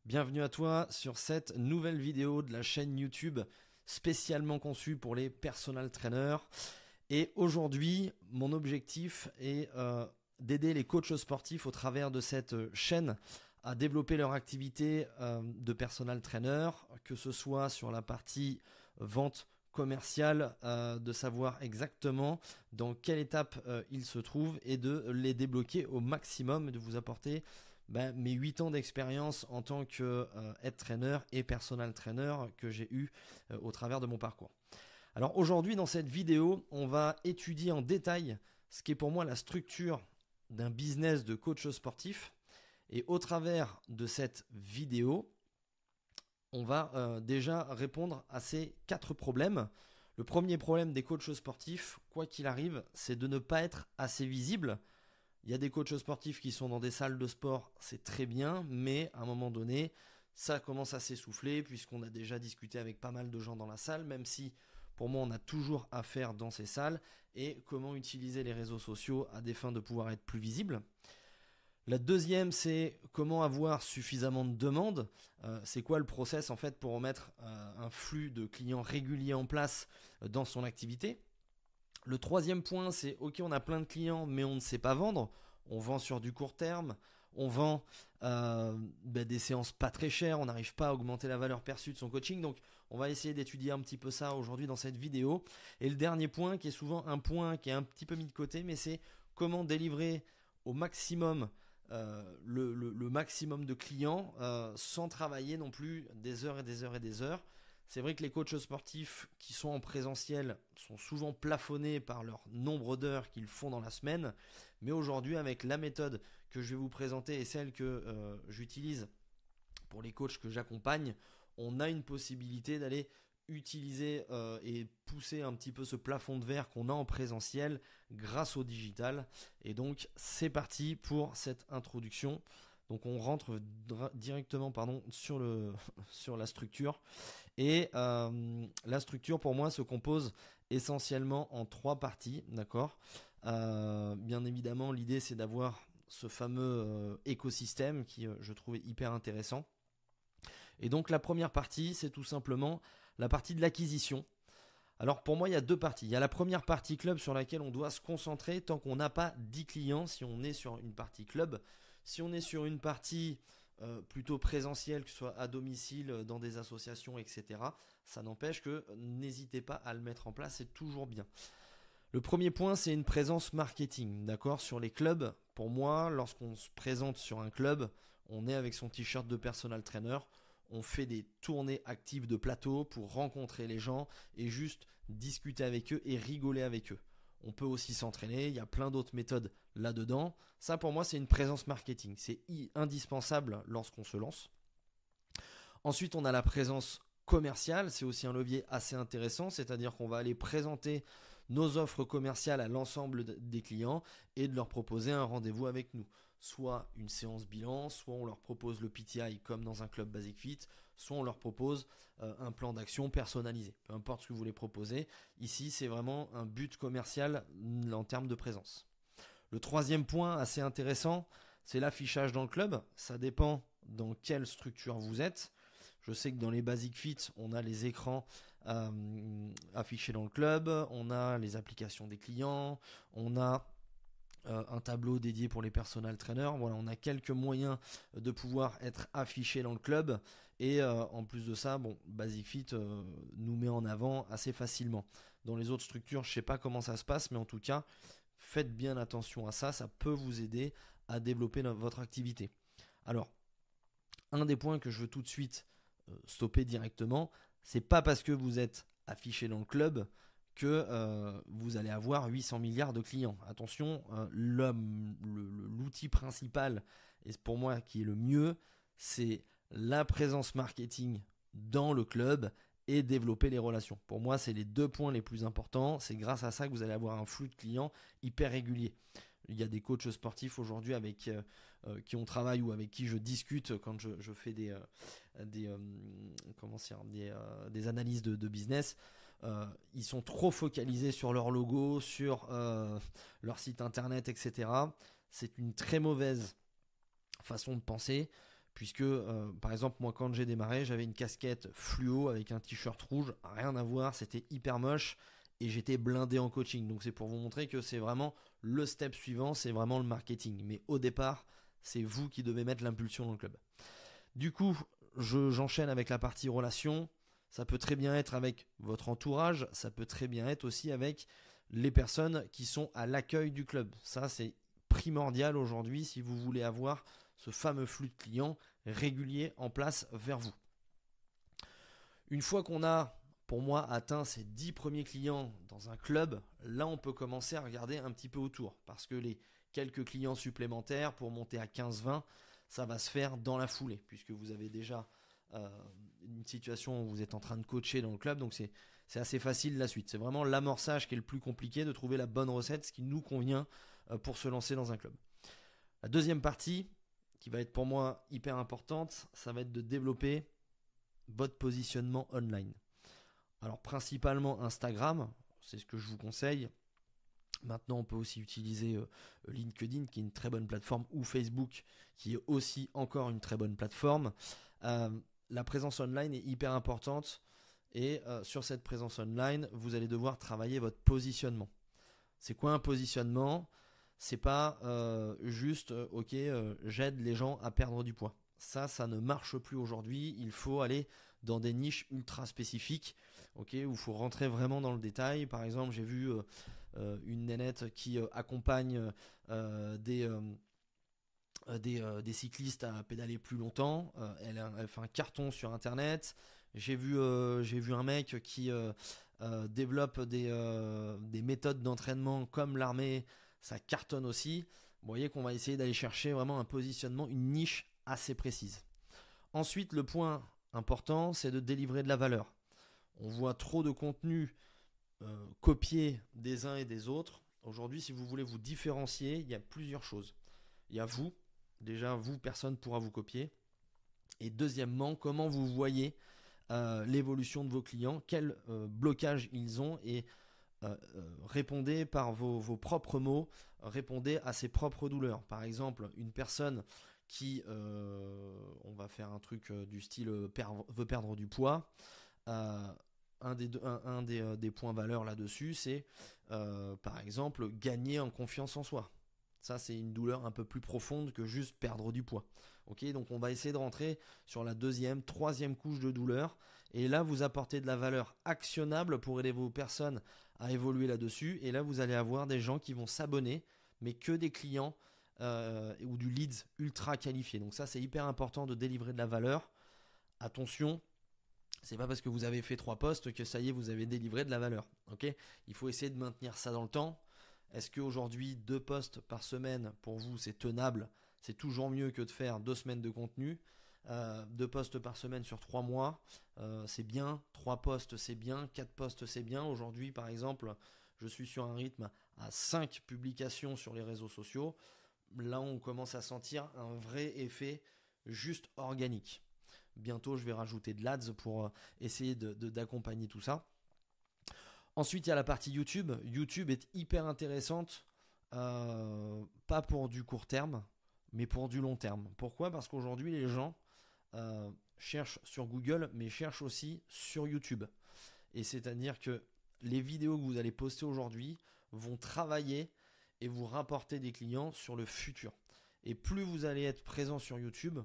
Bienvenue à toi sur cette nouvelle vidéo de la chaîne YouTube spécialement conçue pour les personal trainers. Et aujourd'hui, mon objectif est d'aider les coachs sportifs au travers de cette chaîne à développer leur activité de personal trainer, que ce soit sur la partie vente commerciale, de savoir exactement dans quelle étape ils se trouvent et de les débloquer au maximum, de vous apporter mes 8 ans d'expérience en tant que head trainer et personal trainer que j'ai eu au travers de mon parcours. Alors aujourd'hui dans cette vidéo, on va étudier en détail ce qui est pour moi la structure d'un business de coach sportif. Et au travers de cette vidéo, on va déjà répondre à ces 4 problèmes. Le premier problème des coachs sportifs, quoi qu'il arrive, c'est de ne pas être assez visible. Il y a des coachs sportifs qui sont dans des salles de sport, c'est très bien, mais à un moment donné, ça commence à s'essouffler puisqu'on a déjà discuté avec pas mal de gens dans la salle, même si pour moi on a toujours à faire dans ces salles, et comment utiliser les réseaux sociaux à des fins de pouvoir être plus visible. La deuxième, c'est comment avoir suffisamment de demandes. C'est quoi le process en fait pour remettre un flux de clients réguliers en place dans son activité. Le troisième point, c'est ok, on a plein de clients, mais on ne sait pas vendre. On vend sur du court terme, on vend des séances pas très chères, on n'arrive pas à augmenter la valeur perçue de son coaching. Donc, on va essayer d'étudier un petit peu ça aujourd'hui dans cette vidéo. Et le dernier point, qui est souvent un point qui est un petit peu mis de côté, mais c'est comment délivrer au maximum le maximum de clients sans travailler non plus des heures et des heures et des heures. C'est vrai que les coachs sportifs qui sont en présentiel sont souvent plafonnés par leur nombre d'heures qu'ils font dans la semaine. Mais aujourd'hui, avec la méthode que je vais vous présenter et celle que j'utilise pour les coachs que j'accompagne, on a une possibilité d'aller utiliser et pousser un petit peu ce plafond de verre qu'on a en présentiel grâce au digital. Et donc, c'est parti pour cette introduction. Donc on rentre directement sur la structure. Et la structure pour moi se compose essentiellement en 3 parties, d'accord. Bien évidemment, l'idée c'est d'avoir ce fameux écosystème qui je trouvais hyper intéressant. Et donc la première partie, c'est tout simplement la partie de l'acquisition. Alors pour moi, il y a 2 parties. Il y a la première partie club sur laquelle on doit se concentrer tant qu'on n'a pas 10 clients si on est sur une partie club. Si on est sur une partie plutôt présentielle, que ce soit à domicile, dans des associations, etc., ça n'empêche que n'hésitez pas à le mettre en place, c'est toujours bien. Le premier point, c'est une présence marketing, d'accord, sur les clubs. Pour moi, lorsqu'on se présente sur un club, on est avec son t-shirt de personal trainer, on fait des tournées actives de plateau pour rencontrer les gens et juste discuter avec eux et rigoler avec eux. On peut aussi s'entraîner, il y a plein d'autres méthodes là-dedans. Ça pour moi c'est une présence marketing, c'est indispensable lorsqu'on se lance. Ensuite on a la présence commerciale, c'est aussi un levier assez intéressant, c'est-à-dire qu'on va aller présenter nos offres commerciales à l'ensemble des clients et de leur proposer un rendez-vous avec nous. Soit une séance bilan, soit on leur propose le PTI comme dans un club Basic Fit, soit on leur propose un plan d'action personnalisé. Peu importe ce que vous voulez proposer, ici c'est vraiment un but commercial en termes de présence. Le troisième point assez intéressant, c'est l'affichage dans le club. Ça dépend dans quelle structure vous êtes. Je sais que dans les Basic Fit, on a les écrans affichés dans le club, on a les applications des clients, on a un tableau dédié pour les personal trainers. Voilà, on a quelques moyens de pouvoir être affiché dans le club. Et en plus de ça, Basic Fit nous met en avant assez facilement. Dans les autres structures, je ne sais pas comment ça se passe, mais en tout cas, faites bien attention à ça. Ça peut vous aider à développer votre activité. Alors, un des points que je veux tout de suite stopper directement, c'est pas parce que vous êtes affiché dans le club que vous allez avoir 800 milliards de clients. Attention, l'outil principal, et pour moi qui est le mieux, c'est la présence marketing dans le club et développer les relations. Pour moi, c'est les 2 points les plus importants. C'est grâce à ça que vous allez avoir un flux de clients hyper régulier. Il y a des coachs sportifs aujourd'hui avec qui on travaille ou avec qui je discute quand je fais des analyses de business. Ils sont trop focalisés sur leur logo, sur leur site internet, etc. C'est une très mauvaise façon de penser puisque par exemple moi quand j'ai démarré j'avais une casquette fluo avec un t-shirt rouge, rien à voir, c'était hyper moche et j'étais blindé en coaching. Donc c'est pour vous montrer que c'est vraiment le step suivant, c'est vraiment le marketing. Mais au départ, c'est vous qui devez mettre l'impulsion dans le club. Du coup, j'enchaîne avec la partie relation. Ça peut très bien être avec votre entourage, ça peut très bien être aussi avec les personnes qui sont à l'accueil du club. Ça, c'est primordial aujourd'hui si vous voulez avoir ce fameux flux de clients régulier en place vers vous. Une fois qu'on a, pour moi, atteint ces 10 premiers clients dans un club, là on peut commencer à regarder un petit peu autour, parce que les quelques clients supplémentaires pour monter à 15-20, ça va se faire dans la foulée, puisque vous avez déjà une situation où vous êtes en train de coacher dans le club, donc c'est assez facile la suite. C'est vraiment l'amorçage qui est le plus compliqué, de trouver la bonne recette, ce qui nous convient pour se lancer dans un club. La deuxième partie, qui va être pour moi hyper importante, ça va être de développer votre positionnement online. Alors principalement Instagram, c'est ce que je vous conseille. Maintenant, on peut aussi utiliser LinkedIn, qui est une très bonne plateforme, ou Facebook, qui est aussi encore une très bonne plateforme. La présence online est hyper importante et sur cette présence online, vous allez devoir travailler votre positionnement. C'est quoi un positionnement ? C'est pas juste j'aide les gens à perdre du poids. Ça ne marche plus aujourd'hui. Il faut aller dans des niches ultra spécifiques, où il faut rentrer vraiment dans le détail. Par exemple, j'ai vu une nénette qui accompagne des cyclistes à pédaler plus longtemps. Elle fait un carton sur internet. J'ai vu un mec qui développe des méthodes d'entraînement comme l'armée. Ça cartonne aussi. Vous voyez qu'on va essayer d'aller chercher vraiment un positionnement, une niche assez précise. Ensuite, le point important, c'est de délivrer de la valeur. On voit trop de contenu copié des uns et des autres. Aujourd'hui, si vous voulez vous différencier, il y a plusieurs choses. Il y a vous. Déjà, vous, personne ne pourra vous copier. Et deuxièmement, comment vous voyez l'évolution de vos clients, quel blocage ils ont, et répondez par vos propres mots, répondez à ses propres douleurs. Par exemple, une personne qui, on va faire un truc du style veut perdre du poids, un des points valeurs là-dessus, c'est par exemple gagner en confiance en soi. Ça, c'est une douleur un peu plus profonde que juste perdre du poids. Donc on va essayer de rentrer sur la deuxième, troisième couche de douleur. Et là, vous apportez de la valeur actionnable pour aider vos personnes à évoluer là-dessus. Et là, vous allez avoir des gens qui vont s'abonner, mais que des clients ou du leads ultra qualifié. Donc ça, c'est hyper important de délivrer de la valeur. Attention, c'est pas parce que vous avez fait 3 posts que ça y est, vous avez délivré de la valeur. Il faut essayer de maintenir ça dans le temps. Est-ce qu'aujourd'hui, 2 posts par semaine, pour vous, c'est tenable ? C'est toujours mieux que de faire 2 semaines de contenu. 2 posts par semaine sur 3 mois, c'est bien. 3 posts, c'est bien. 4 posts, c'est bien. Aujourd'hui, par exemple, je suis sur un rythme à 5 publications sur les réseaux sociaux. Là, on commence à sentir un vrai effet juste organique. Bientôt, je vais rajouter de l'ADS pour essayer d'accompagner tout ça. Ensuite, il y a la partie YouTube. YouTube est hyper intéressante, pas pour du court terme, mais pour du long terme. Pourquoi ? Parce qu'aujourd'hui, les gens cherchent sur Google, mais cherchent aussi sur YouTube. Et c'est-à-dire que les vidéos que vous allez poster aujourd'hui vont travailler et vous rapporter des clients sur le futur. Et plus vous allez être présent sur YouTube,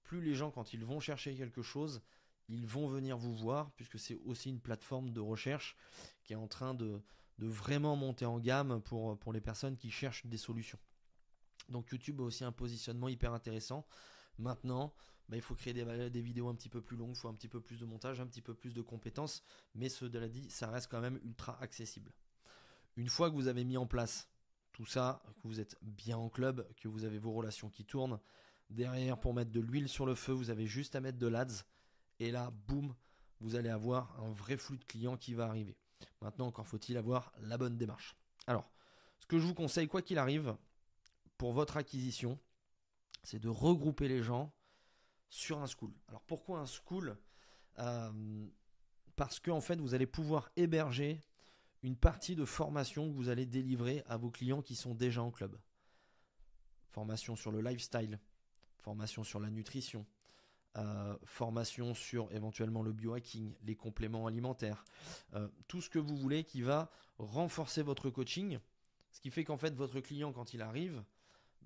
plus les gens, quand ils vont chercher quelque chose, ils vont venir vous voir, puisque c'est aussi une plateforme de recherche qui est en train de vraiment monter en gamme pour les personnes qui cherchent des solutions. Donc YouTube a aussi un positionnement hyper intéressant. Maintenant, il faut créer des vidéos un petit peu plus longues, il faut un petit peu plus de montage, un petit peu plus de compétences, mais cela dit, ça reste quand même ultra accessible. Une fois que vous avez mis en place tout ça, que vous êtes bien en club, que vous avez vos relations qui tournent, derrière, pour mettre de l'huile sur le feu, vous avez juste à mettre de l'ADS, et là, boum, vous allez avoir un vrai flux de clients qui va arriver. Maintenant, encore faut-il avoir la bonne démarche. Alors, ce que je vous conseille, quoi qu'il arrive, pour votre acquisition, c'est de regrouper les gens sur un school. Alors pourquoi un school ? Parce qu'en fait, vous allez pouvoir héberger une partie de formation que vous allez délivrer à vos clients qui sont déjà en club. Formation sur le lifestyle, formation sur la nutrition, formation sur éventuellement le biohacking, les compléments alimentaires, tout ce que vous voulez qui va renforcer votre coaching, ce qui fait qu'en fait votre client quand il arrive,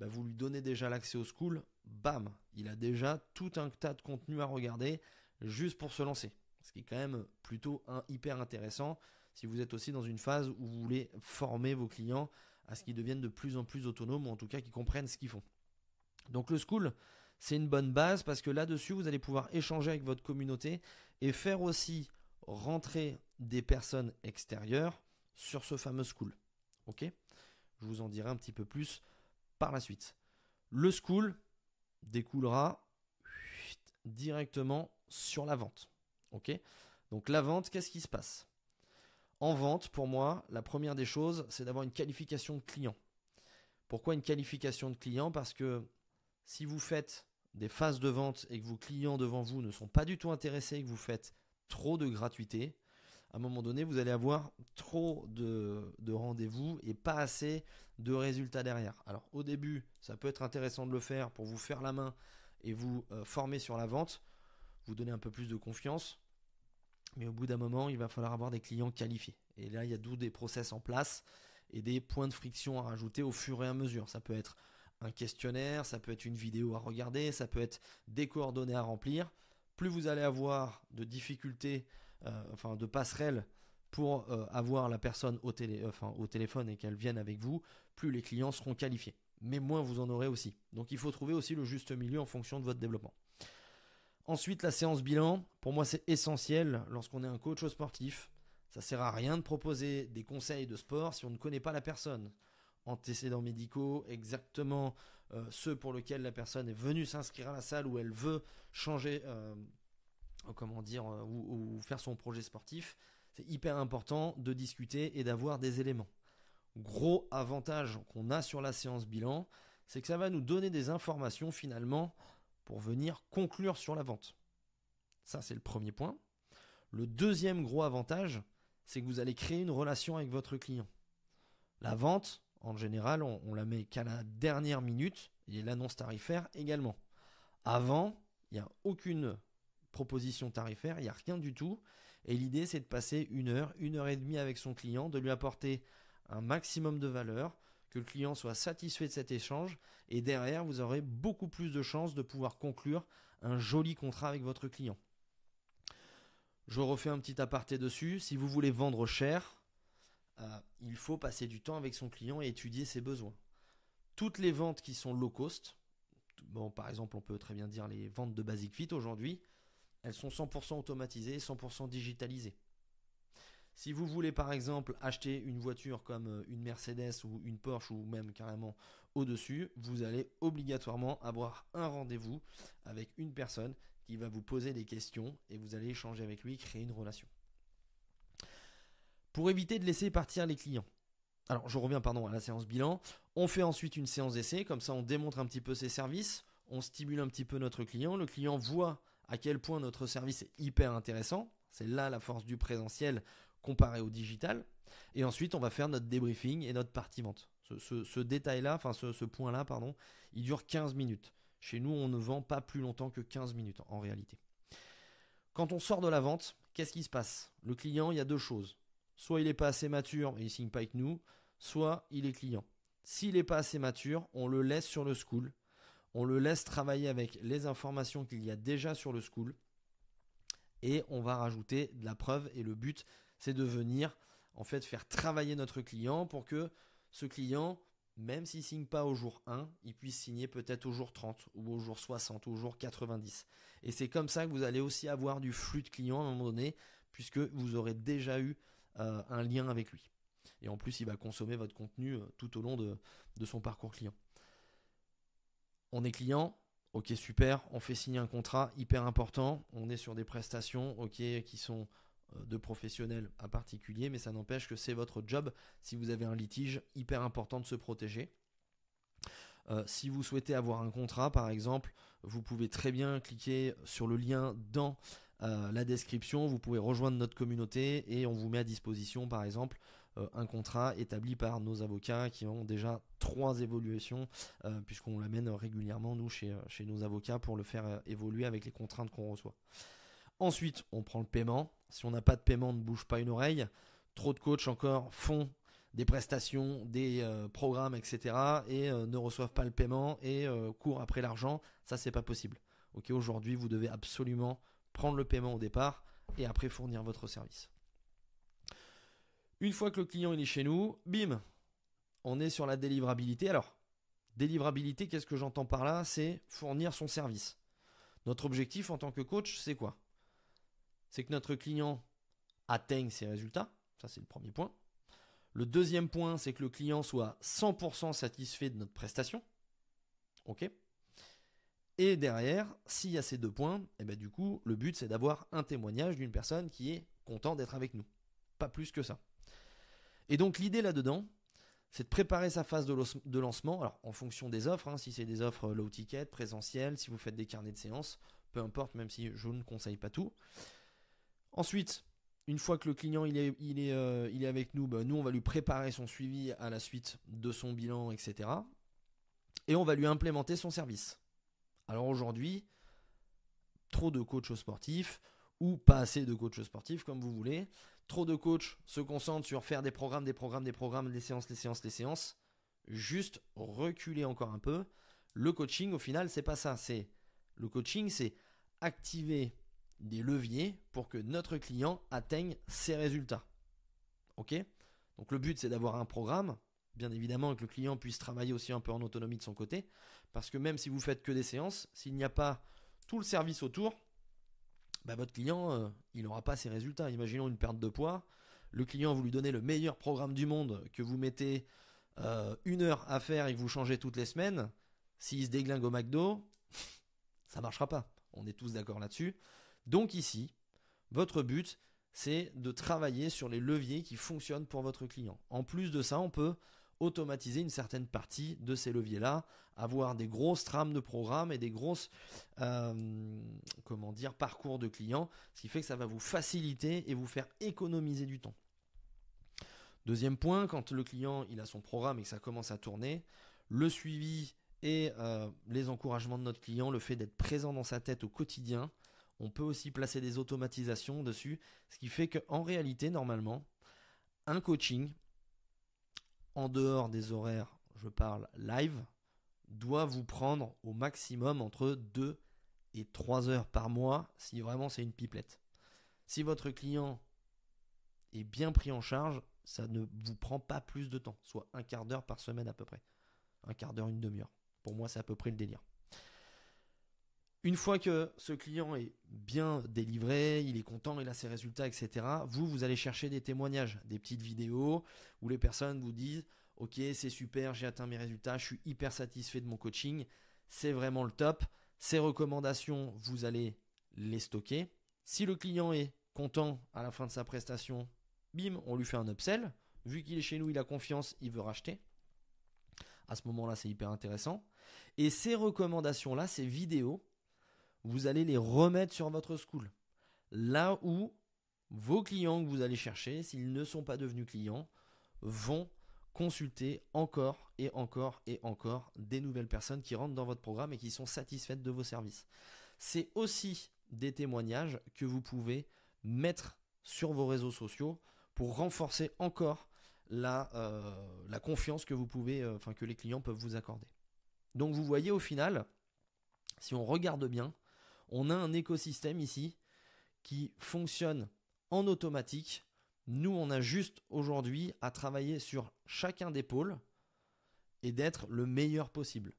vous lui donnez déjà l'accès au school, bam, il a déjà tout un tas de contenu à regarder juste pour se lancer, ce qui est quand même plutôt hyper intéressant si vous êtes aussi dans une phase où vous voulez former vos clients à ce qu'ils deviennent de plus en plus autonomes ou en tout cas qu'ils comprennent ce qu'ils font. Donc le school, c'est une bonne base parce que là-dessus, vous allez pouvoir échanger avec votre communauté et faire aussi rentrer des personnes extérieures sur ce fameux school. Ok ? Je vous en dirai un petit peu plus par la suite. Le school découlera directement sur la vente. Ok ? Donc la vente, qu'est-ce qui se passe ? En vente, pour moi, la première des choses, c'est d'avoir une qualification de client. Pourquoi une qualification de client ? Parce que si vous faites des phases de vente et que vos clients devant vous ne sont pas du tout intéressés et que vous faites trop de gratuité, à un moment donné, vous allez avoir trop de rendez-vous et pas assez de résultats derrière. Alors au début, ça peut être intéressant de le faire pour vous faire la main et vous former sur la vente, vous donner un peu plus de confiance. Mais au bout d'un moment, il va falloir avoir des clients qualifiés. Et là, il y a d'où des process en place et des points de friction à rajouter au fur et à mesure. Ça peut être un questionnaire, ça peut être une vidéo à regarder, ça peut être des coordonnées à remplir. Plus vous allez avoir de difficultés, de passerelles pour avoir la personne au téléphone et qu'elle vienne avec vous, plus les clients seront qualifiés. Mais moins vous en aurez aussi. Donc il faut trouver aussi le juste milieu en fonction de votre développement. Ensuite, la séance bilan, pour moi c'est essentiel lorsqu'on est un coach sportif. Ça ne sert à rien de proposer des conseils de sport si on ne connaît pas la personne. Antécédents médicaux, exactement ceux pour lesquels la personne est venue s'inscrire à la salle ou elle veut changer, ou faire son projet sportif. C'est hyper important de discuter et d'avoir des éléments. Gros avantage qu'on a sur la séance bilan, c'est que ça va nous donner des informations finalement pour venir conclure sur la vente. Ça, c'est le premier point. Le deuxième gros avantage, c'est que vous allez créer une relation avec votre client. La vente, en général, on la met qu'à la dernière minute et l'annonce tarifaire également. Avant, il n'y a aucune proposition tarifaire, il n'y a rien du tout. Et l'idée, c'est de passer 1 heure, 1 heure et demie avec son client, de lui apporter un maximum de valeur, que le client soit satisfait de cet échange et derrière, vous aurez beaucoup plus de chances de pouvoir conclure un joli contrat avec votre client. Je refais un petit aparté dessus. Si vous voulez vendre cher, il faut passer du temps avec son client et étudier ses besoins. Toutes les ventes qui sont low cost, par exemple, on peut très bien dire les ventes de Basic Fit aujourd'hui, elles sont 100% automatisées, 100% digitalisées. Si vous voulez par exemple acheter une voiture comme une Mercedes ou une Porsche ou même carrément au-dessus, vous allez obligatoirement avoir un rendez-vous avec une personne qui va vous poser des questions et vous allez échanger avec lui, créer une relation. Pour éviter de laisser partir les clients. Alors je reviens à la séance bilan. On fait ensuite une séance d'essai, comme ça on démontre un petit peu ses services, on stimule un petit peu notre client, le client voit à quel point notre service est hyper intéressant. C'est là la force du présentiel comparé au digital. Et ensuite, on va faire notre débriefing et notre partie vente. Ce détail-là, ce point-là, il dure 15 minutes. Chez nous, on ne vend pas plus longtemps que 15 minutes en réalité. Quand on sort de la vente, qu'est-ce qui se passe ? Le client, il y a 2 choses. Soit il n'est pas assez mature et il ne signe pas avec nous, soit il est client. S'il n'est pas assez mature, on le laisse sur le school. On le laisse travailler avec les informations qu'il y a déjà sur le school. Et on va rajouter de la preuve. Et le but, c'est de venir faire travailler notre client pour que ce client, même s'il ne signe pas au jour 1, il puisse signer peut-être au jour 30 ou au jour 60 ou au jour 90. Et c'est comme ça que vous allez aussi avoir du flux de clients à un moment donné, puisque vous aurez déjà eu un lien avec lui. Et en plus, il va consommer votre contenu tout au long de son parcours client. On est client, ok super, on fait signer un contrat hyper important, on est sur des prestations qui sont de professionnels à particulier, mais ça n'empêche que c'est votre job si vous avez un litige hyper important de se protéger. Si vous souhaitez avoir un contrat par exemple, vous pouvez très bien cliquer sur le lien dans la description, vous pouvez rejoindre notre communauté et on vous met à disposition par exemple un contrat établi par nos avocats qui ont déjà 3 évolutions, puisqu'on l'amène régulièrement, nous, chez nos avocats pour le faire évoluer avec les contraintes qu'on reçoit. Ensuite, on prend le paiement. Si on n'a pas de paiement, ne bouge pas une oreille. Trop de coachs encore font des prestations, des programmes, etc. et ne reçoivent pas le paiement et courent après l'argent. Ça, c'est pas possible. Ok, aujourd'hui, vous devez absolument prendre le paiement au départ et après fournir votre service. Une fois que le client il est chez nous, bim, on est sur la délivrabilité. Alors, délivrabilité, qu'est-ce que j'entends par là? C'est fournir son service. Notre objectif en tant que coach, c'est quoi? C'est que notre client atteigne ses résultats. Ça, c'est le premier point. Le deuxième point, c'est que le client soit 100% satisfait de notre prestation. Ok. Et derrière, s'il y a ces 2 points, et ben du coup, le but, c'est d'avoir un témoignage d'une personne qui est content d'être avec nous. Pas plus que ça. Et donc, l'idée là-dedans, c'est de préparer sa phase de lancement. Alors, en fonction des offres, si c'est des offres low ticket, présentielles, si vous faites des carnets de séances, peu importe, même si je ne conseille pas tout. Ensuite, une fois que le client il est avec nous, nous on va lui préparer son suivi à la suite de son bilan, etc. Et on va lui implémenter son service. Alors aujourd'hui, trop de coachs sportifs ou pas assez de coachs sportifs, comme vous voulez. Trop de coachs se concentrent sur faire des programmes, des séances. Juste reculer encore un peu. Le coaching, au final, c'est pas ça. Le coaching, c'est activer des leviers pour que notre client atteigne ses résultats. Ok ? Donc le but, c'est d'avoir un programme, bien évidemment, et que le client puisse travailler aussi un peu en autonomie de son côté, parce que même si vous faites que des séances, s'il n'y a pas tout le service autour, votre client, il n'aura pas ses résultats. Imaginons une perte de poids, le client, vous lui donnez le meilleur programme du monde, que vous mettez 1 heure à faire et que vous changez toutes les semaines, s'il se déglingue au McDo, ça ne marchera pas. On est tous d'accord là-dessus. Donc ici, votre but, c'est de travailler sur les leviers qui fonctionnent pour votre client. En plus de ça, on peut automatiser une certaine partie de ces leviers-là, avoir des grosses trames de programmes et des grosses parcours de clients, ce qui fait que ça va vous faciliter et vous faire économiser du temps. Deuxième point, quand le client il a son programme et que ça commence à tourner, le suivi et les encouragements de notre client, le fait d'être présent dans sa tête au quotidien, on peut aussi placer des automatisations dessus, ce qui fait qu'en réalité, normalement, un coaching, en dehors des horaires, je parle live, doit vous prendre au maximum entre 2 et 3 heures par mois, si vraiment c'est une pipelette. Si votre client est bien pris en charge, ça ne vous prend pas plus de temps, soit 1/4 d'heure par semaine à peu près. 1/4 d'heure, 1/2 heure. Pour moi, c'est à peu près le délire. Une fois que ce client est bien délivré, il est content, il a ses résultats, etc., vous allez chercher des témoignages, des petites vidéos où les personnes vous disent « Ok, c'est super, j'ai atteint mes résultats, je suis hyper satisfait de mon coaching, c'est vraiment le top. » Ces recommandations, vous allez les stocker. Si le client est content à la fin de sa prestation, bim, on lui fait un upsell. Vu qu'il est chez nous, il a confiance, il veut racheter. À ce moment-là, c'est hyper intéressant. Et ces recommandations-là, ces vidéos, vous allez les remettre sur votre school. Là où vos clients que vous allez chercher, s'ils ne sont pas devenus clients, vont consulter encore et encore et encore des nouvelles personnes qui rentrent dans votre programme et qui sont satisfaites de vos services. C'est aussi des témoignages que vous pouvez mettre sur vos réseaux sociaux pour renforcer encore la confiance que vous pouvez, que les clients peuvent vous accorder. Donc vous voyez au final, si on regarde bien, on a un écosystème ici qui fonctionne en automatique. Nous, on a juste aujourd'hui à travailler sur chacun des pôles et d'être le meilleur possible.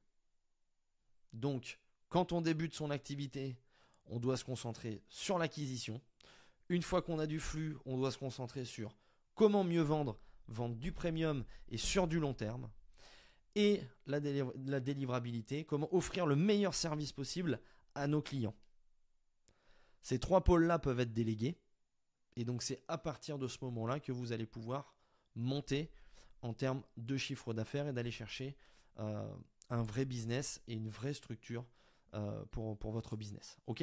Donc, quand on débute son activité, on doit se concentrer sur l'acquisition. Une fois qu'on a du flux, on doit se concentrer sur comment mieux vendre du premium et sur du long terme. Et la délivrabilité, comment offrir le meilleur service possible à nos clients. Ces 3 pôles-là peuvent être délégués. Et donc, c'est à partir de ce moment-là que vous allez pouvoir monter en termes de chiffre d'affaires et d'aller chercher un vrai business et une vraie structure pour votre business. Ok ?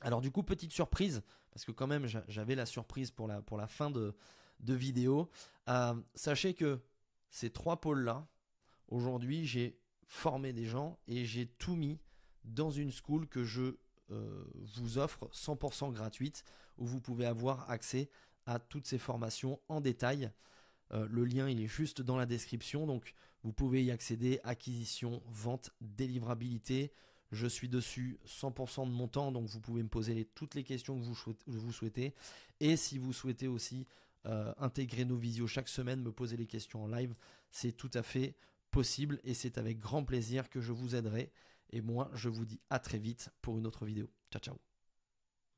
Alors du coup, petite surprise, parce que quand même j'avais la surprise pour la fin de vidéo. Sachez que ces 3 pôles-là, aujourd'hui j'ai formé des gens et j'ai tout mis dans une school que je vous offre 100% gratuite, où vous pouvez avoir accès à toutes ces formations en détail. Le lien il est juste dans la description, donc vous pouvez y accéder, acquisition, vente, délivrabilité. Je suis dessus 100% de mon temps, donc vous pouvez me poser toutes les questions que vous souhaitez. Et si vous souhaitez aussi intégrer nos visios chaque semaine, me poser les questions en live, c'est tout à fait possible et c'est avec grand plaisir que je vous aiderai. Et moi, je vous dis à très vite pour une autre vidéo. Ciao, ciao.